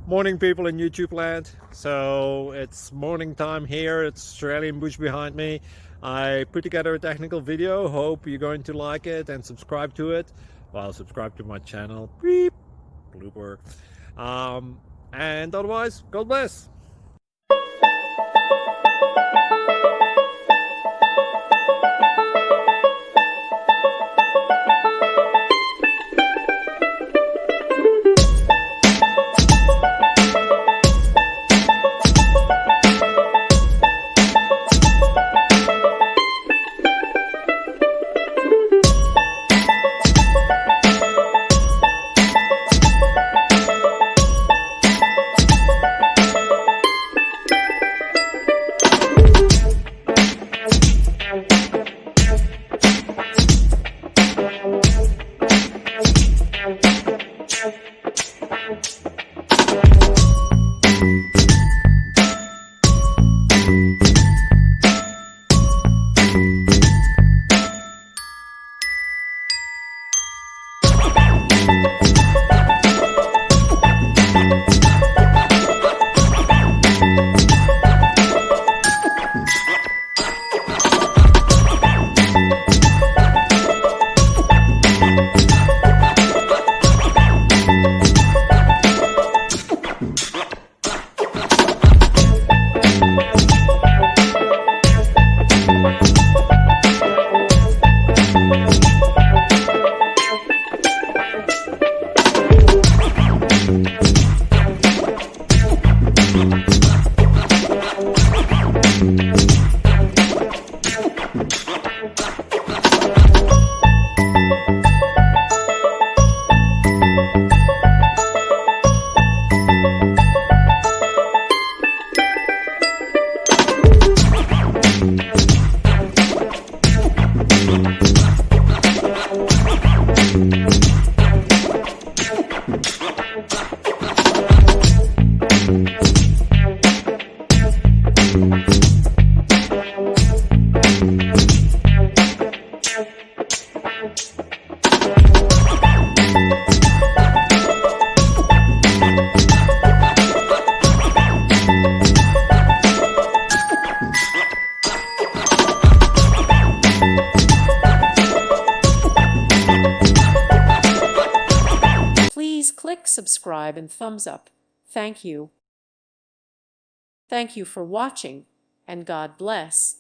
Morning, people in YouTube land. So it's morning time here. It's Australian bush behind me. I put together a technical video. Hope you're going to like it and subscribe to it. Well, subscribe to my channel. Beep. Blooper. And otherwise, God bless. Please click subscribe and thumbs up. Thank you. Thank you for watching, and God bless.